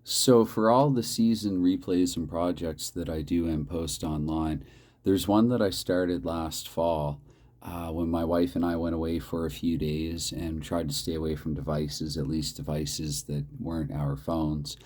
So for all the season replays and projects that I do and post online, there's one that I started last fall when my wife and I went away for a few days and tried to stay away from devices, at least devices that weren't our phones,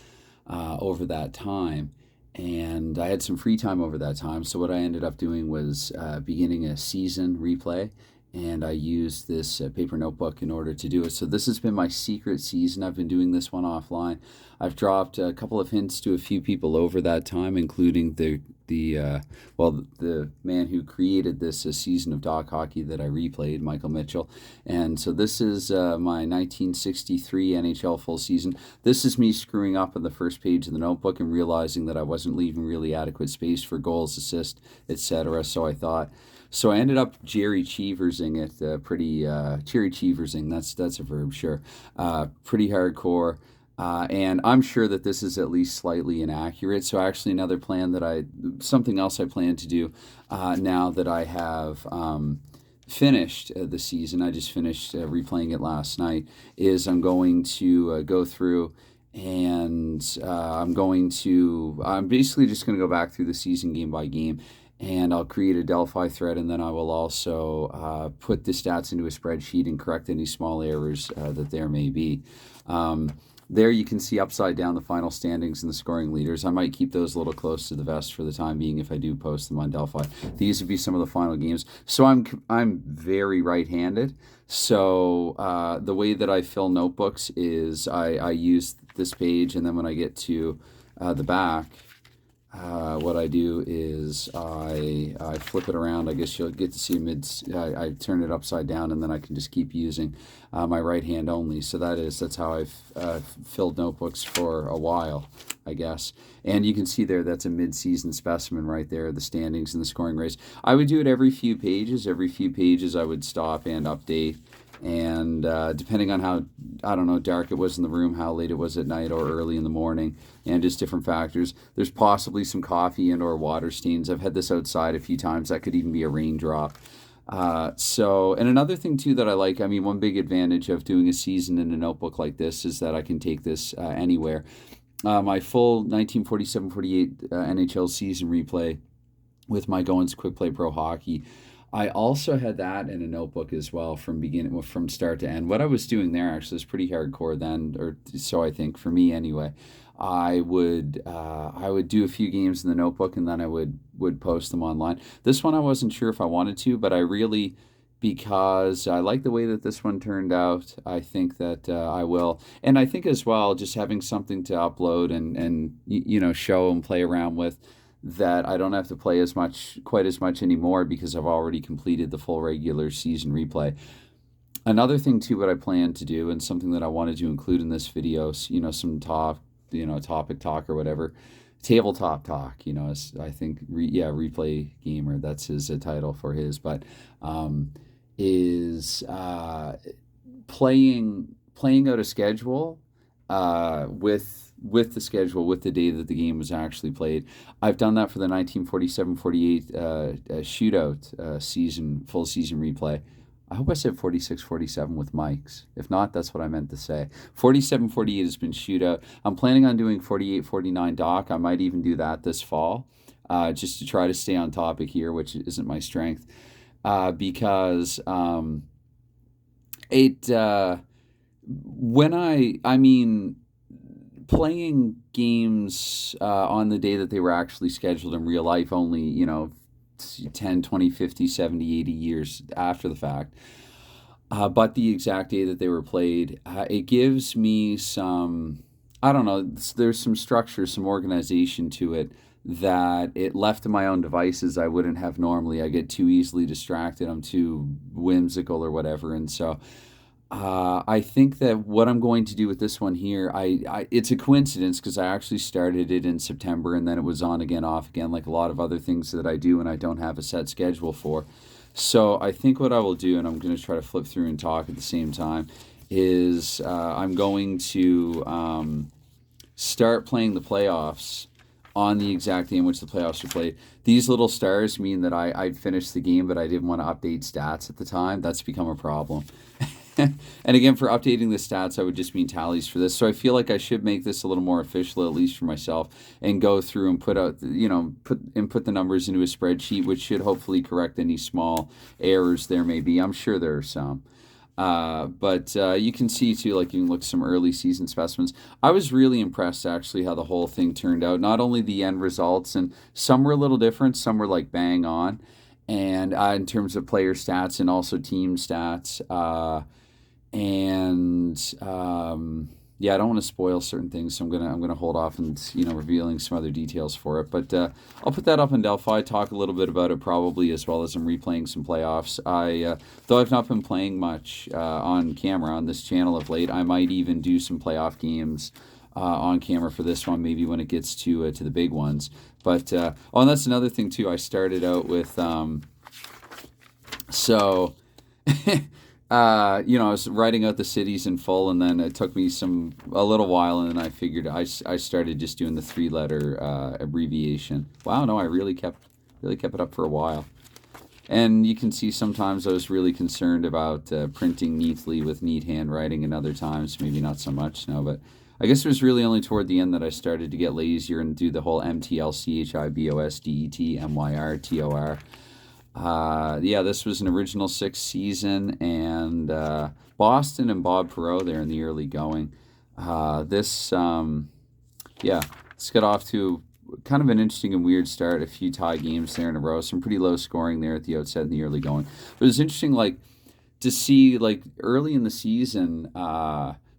over that time. And I had some free time over that time. So what I ended up doing was beginning a season replay. And I used this paper notebook in order to do it. So this has been my secret season. I've been doing this one offline. I've dropped a couple of hints to a few people over that time, including the man who created this season of dog hockey that I replayed, MichaelM. And so this is my 1963 NHL full season. This is me screwing up on the first page of the notebook and realizing that I wasn't leaving really adequate space for goals, assists, etc. So I ended up Jerry Cheeversing it, Jerry Cheeversing. That's a verb, sure. Pretty hardcore. And I'm sure that this is at least slightly inaccurate. So actually, something else I plan to do now that I have finished the season. I just finished replaying it last night. Is I'm going to go through and I'm basically just going to go back through the season game by game, and I'll create a Delphi thread, and then I will also put the stats into a spreadsheet and correct any small errors that there may be. There you can see upside down the final standings and the scoring leaders. I might keep those a little close to the vest for the time being if I do post them on Delphi. These would be some of the final games. So I'm very right-handed. So the way that I fill notebooks is I use this page, and then when I get to the back, what I do is I flip it around. I guess you'll get to see I turn it upside down, and then I can just keep using my right hand only. So that's how I've filled notebooks for a while, I guess. And you can see there that's a mid-season specimen right there, the standings and the scoring race. I would do it every few pages. Every few pages I would stop and update. And depending on how, I don't know, dark it was in the room, how late it was at night or early in the morning, and just different factors. There's possibly some coffee and or water stains. I've had this outside a few times. That could even be a raindrop. And another thing too that I like, I mean, one big advantage of doing a season in a notebook like this is that I can take this anywhere. My full 1947-48 NHL season replay with my Goins Quick Play Pro Hockey, I also had that in a notebook as well from start to end. What I was doing there actually is pretty hardcore then, or so I think for me anyway. I would do a few games in the notebook, and then I would post them online. This one I wasn't sure if I wanted to, but because I like the way that this one turned out, I think that I will. And I think as well, just having something to upload and show and play around with, that I don't have to play quite as much anymore because I've already completed the full regular season replay. Another thing too, what I plan to do, and something that I wanted to include in this video, some topic talk or whatever, tabletop talk. I think replay gamer. That's his title for his, but is playing out a schedule with the schedule, with the day that the game was actually played. I've done that for the 1947-48 shootout full season replay. I hope I said 46-47 with mics. If not, that's what I meant to say. 47-48 has been shootout. I'm planning on doing 48-49 doc. I might even do that this fall, just to try to stay on topic here, which isn't my strength, because playing games on the day that they were actually scheduled in real life only, 10, 20, 50, 70, 80 years after the fact. But the exact day that they were played, it gives me some, I don't know, there's some structure, some organization to it that it left to my own devices I wouldn't have normally. I get too easily distracted. I'm too whimsical or whatever. And so I think that what I'm going to do with this one here, it's a coincidence because I actually started it in September, and then it was on again, off again, like a lot of other things that I do and I don't have a set schedule for. So I think what I will do, and I'm going to try to flip through and talk at the same time, is I'm going to start playing the playoffs on the exact day in which the playoffs are played. These little stars mean that I'd finished the game, but I didn't want to update stats at the time. That's become a problem. And again, for updating the stats, I would just mean tallies for this. So I feel like I should make this a little more official, at least for myself, and go through and put out, put input the numbers into a spreadsheet, which should hopefully correct any small errors there may be. I'm sure there are some. But you can see too, like you can look at some early season specimens. I was really impressed actually how the whole thing turned out. Not only the end results, and some were a little different, some were like bang on, and in terms of player stats and also team stats. And yeah, I don't want to spoil certain things, so I'm gonna hold off and revealing some other details for it. But I'll put that up in Delphi. Talk a little bit about it probably as well as I'm replaying some playoffs. Though I've not been playing much on camera on this channel of late, I might even do some playoff games on camera for this one, maybe when it gets to the big ones. But and that's another thing too. I started out with so. I was writing out the cities in full, and then it took me a little while, and then I figured I started just doing the 3-letter abbreviation. Wow, no, I really kept it up for a while. And you can see sometimes I was really concerned about printing neatly with neat handwriting, and other times maybe not so much. No, but I guess it was really only toward the end that I started to get lazier and do the whole MTLCHIBOSDETMYRTOR. Yeah, this was an original 6th season, and Boston and Bob Perot there in the early going. This got off to kind of an interesting and weird start. A few tie games there in a row, some pretty low scoring there at the outset in the early going. But it was interesting, like to see like early in the season,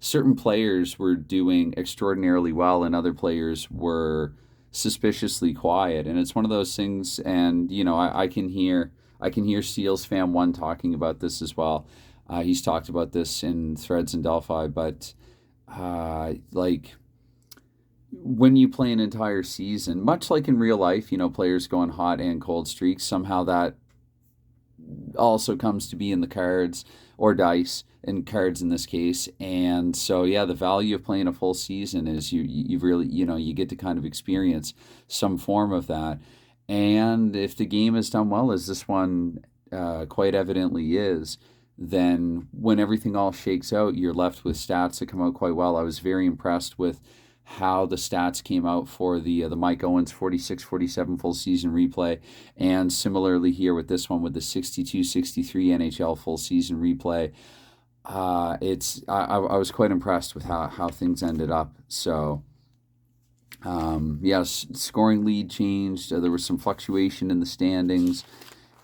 certain players were doing extraordinarily well, and other players were suspiciously quiet. And it's one of those things, and I can hear Steele's fan 1 talking about this as well. He's talked about this in threads in Delphi, but like when you play an entire season, much like in real life, players go on hot and cold streaks, somehow that also comes to be in the cards, or dice, and cards in this case. And so yeah, the value of playing a full season is you really you get to kind of experience some form of that. And if the game is done well, as this one quite evidently is, then when everything all shakes out, you're left with stats that come out quite well. I was very impressed with how the stats came out for the Mike Owens 46-47 full season replay, and similarly here with this one with the 62-63 NHL full season replay. I was quite impressed with how things ended up. So scoring lead changed. There was some fluctuation in the standings,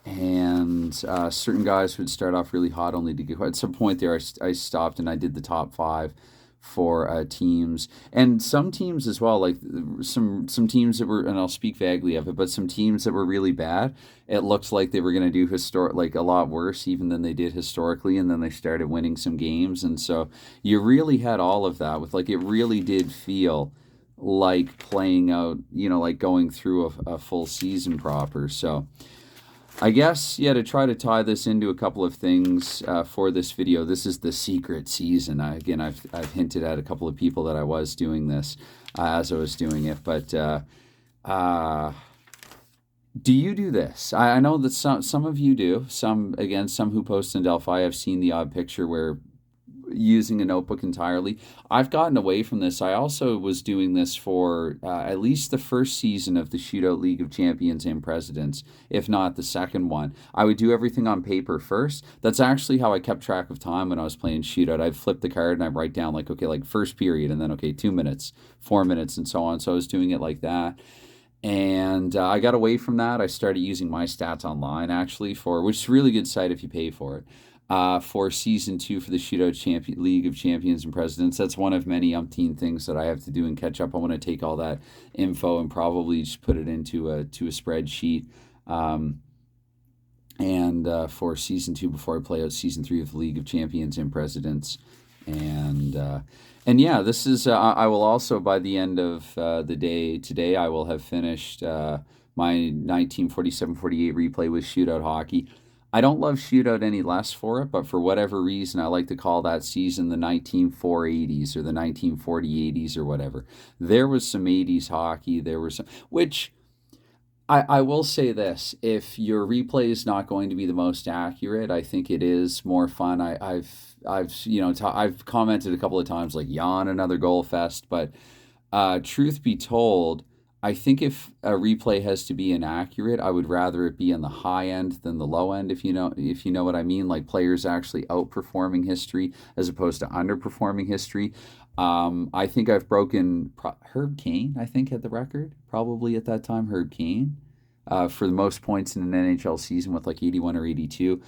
and certain guys would start off really hot only to get at some point there. I stopped and I did the top 5 for teams, and some teams as well, like some teams that were, and I'll speak vaguely of it, but some teams that were really bad, it looked like they were going to do like a lot worse even than they did historically, and then they started winning some games. And so you really had all of that with, like, it really did feel like playing out, like going through a full season proper. So I guess, to try to tie this into a couple of things for this video, this is the secret season. I've hinted at a couple of people that I was doing this as I was doing it, but do you do this? I know that some of you do. Some who post in Delphi, I've seen the odd picture where using a notebook entirely. I've gotten away from this. I also was doing this for at least the first season of the Shootout League of Champions and Presidents, if not the second one. I would do everything on paper first. That's actually how I kept track of time when I was playing Shootout. I'd flip the card and I'd write down like first period, and then 2 minutes, 4 minutes, and so on. So I was doing it like that. And I got away from that. I started using My Stats Online, actually, which is a really good site if you pay for it. For season 2 for the Shootout League of Champions and Presidents. That's one of many umpteen things that I have to do and catch up. I want to take all that info and probably just put it into a spreadsheet. And for season 2 before I play out season 3 of the League of Champions and Presidents. And yeah, this is. I will also, by the end of the day today, I will have finished my 1947-48 replay with Shootout Hockey. I don't love Shootout any less for it, but for whatever reason, I like to call that season the 1940s or the 1940-80s or whatever. There was some 80s hockey. There was some, which I will say this: if your replay is not going to be the most accurate, I think it is more fun. I've I've commented a couple of times like yawn another goal fest, but truth be told, I think if a replay has to be inaccurate, I would rather it be on the high end than the low end, if you know what I mean, like players actually outperforming history as opposed to underperforming history. I think I've broken Herb Kane, I think, had the record probably at that time. Herb Kane for the most points in an NHL season with like 81 or 82.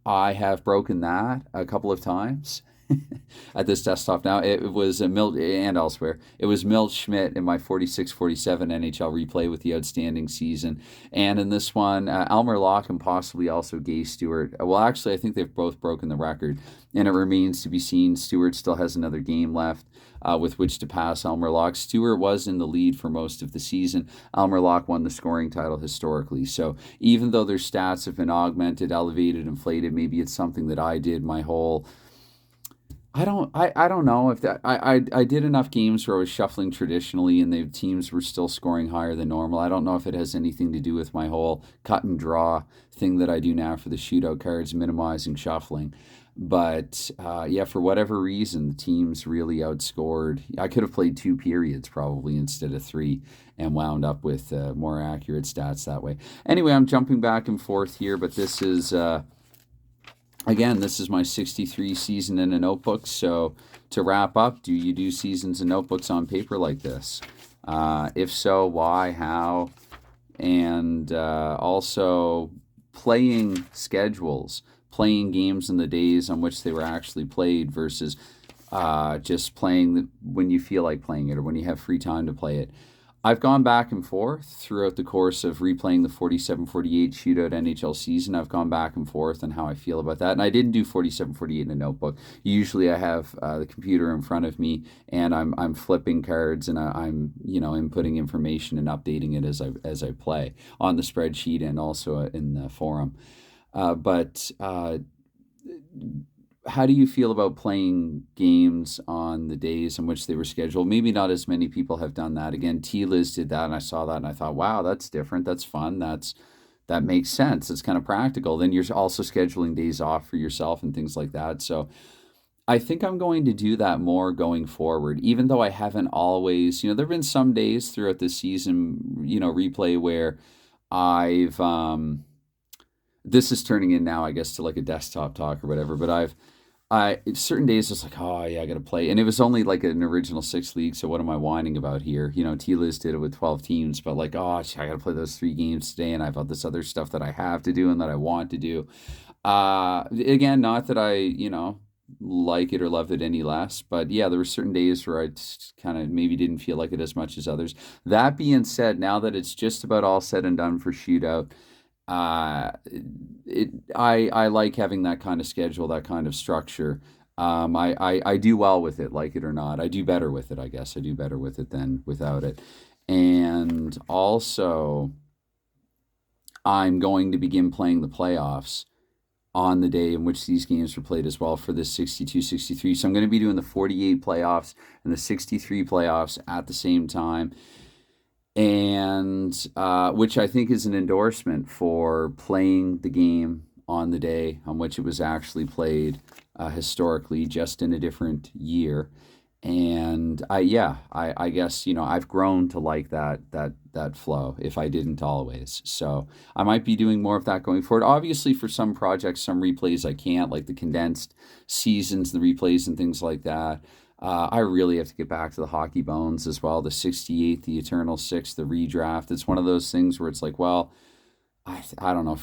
I have broken that a couple of times at this desktop now. It was a Milt, and elsewhere. It was Milt Schmidt in my 46-47 NHL replay with the outstanding season. And in this one, Elmer Locke and possibly also Gay Stewart. Well, actually, I think they've both broken the record. And it remains to be seen. Stewart still has another game left with which to pass Elmer Locke. Stewart was in the lead for most of the season. Elmer Locke won the scoring title historically. So even though their stats have been augmented, elevated, inflated, maybe it's something that I did my whole... I don't know if that I did enough games where I was shuffling traditionally and the teams were still scoring higher than normal. I don't know if it has anything to do with my whole cut and draw thing that I do now for the shootout cards, minimizing shuffling. But yeah, for whatever reason, the teams really outscored. I could have played 2 periods probably instead of 3 and wound up with more accurate stats that way. Anyway, I'm jumping back and forth here, but this is... Again, this is my 63 season in a notebook. So to wrap up, do you do seasons and notebooks on paper like this? If so, why, how? And also playing schedules, playing games in the days on which they were actually played versus just playing when you feel like playing it or when you have free time to play it. I've gone back and forth throughout the course of replaying the 47-48 shootout NHL season. I've gone back and forth on how I feel about that. And I didn't do 47-48 in a notebook. Usually I have the computer in front of me and I'm flipping cards and I'm inputting information and updating it as I play on the spreadsheet and also in the forum. But how do you feel about playing games on the days in which they were scheduled? Maybe not as many people have done that. Again, T-Liz did that, and I saw that, and I thought, wow, that's different. That's fun. That makes sense. It's kind of practical. Then you're also scheduling days off for yourself and things like that. So I think I'm going to do that more going forward, even though I haven't always, there have been some days throughout the season, replay where I've, this is turning in now, I guess, to like a desktop talk or whatever, but certain days it's like, oh yeah, I got to play. And it was only like an original 6 league. So what am I whining about here? T-Liz did it with 12 teams, but like, oh, I got to play those 3 games today. And I've got this other stuff that I have to do and that I want to do. Again, not that I, like it or love it any less, but yeah, there were certain days where I kind of maybe didn't feel like it as much as others. That being said, now that it's just about all said and done for shootout, I like having that kind of schedule, that kind of structure. I do well with it, like it or not. I do better with it, I guess. I do better with it than without it. And also, I'm going to begin playing the playoffs on the day in which these games were played as well for this 62-63. So I'm going to be doing the 48 playoffs and the 63 playoffs at the same time. And which I think is an endorsement for playing the game on the day on which it was actually played historically, just in a different year. And I guess I've grown to like that flow, if I didn't always. So I might be doing more of that going forward. Obviously, for some projects, some replays I can't, like the condensed seasons, the replays and things like that. I really have to get back to the hockey bones as well. The 68, the Eternal 6, the redraft. It's one of those things where it's like, well, I don't know,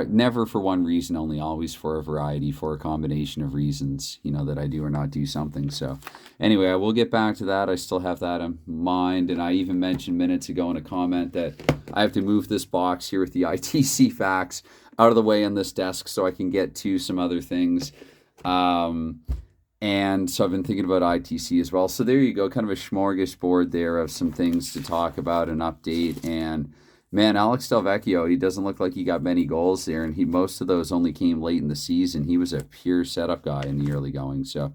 never for one reason only, always for a variety, for a combination of reasons, that I do or not do something. So anyway, I will get back to that. I still have that in mind. And I even mentioned minutes ago in a comment that I have to move this box here with the ITC facts out of the way on this desk so I can get to some other things. And so I've been thinking about ITC as well. So there you go, kind of a smorgasbord there of some things to talk about and update. And man, Alex Delvecchio, he doesn't look like he got many goals there. And most of those only came late in the season. He was a pure setup guy in the early going. So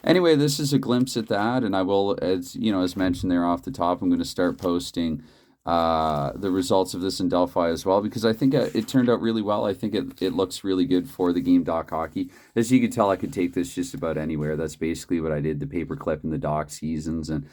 anyway, this is a glimpse at that. And I will, as mentioned there off the top, I'm going to start posting the results of this in Delphi as well, because I think it turned out really well. I think it looks really good for the game Doc Hockey. As you can tell, I could take this just about anywhere. That's basically what I did, the paperclip and the Doc seasons, and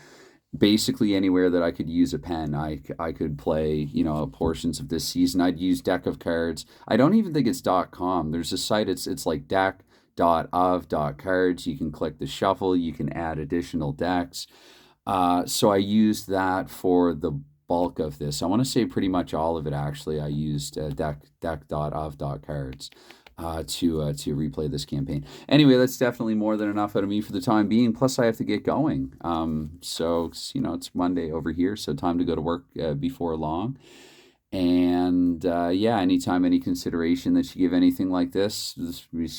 basically anywhere that I could use a pen, I could play, portions of this season. I'd use deck of cards. I don't even think it's .com. There's a site, it's like deck.of.cards. You can click the shuffle, you can add additional decks. So I used that for the bulk of this. I want to say pretty much all of it, actually. I used deck.of.cards to replay this campaign. Anyway, that's definitely more than enough out of me for the time being. Plus, I have to get going. So it's Monday over here, so time to go to work before long. And anytime any consideration that you give anything like this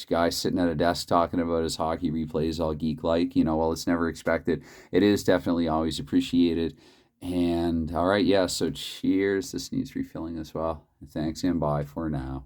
guy sitting at a desk talking about his hockey replays all geek like, well, it's never expected. It is definitely always appreciated. And all right, so cheers. This needs refilling as well. Thanks and bye for now.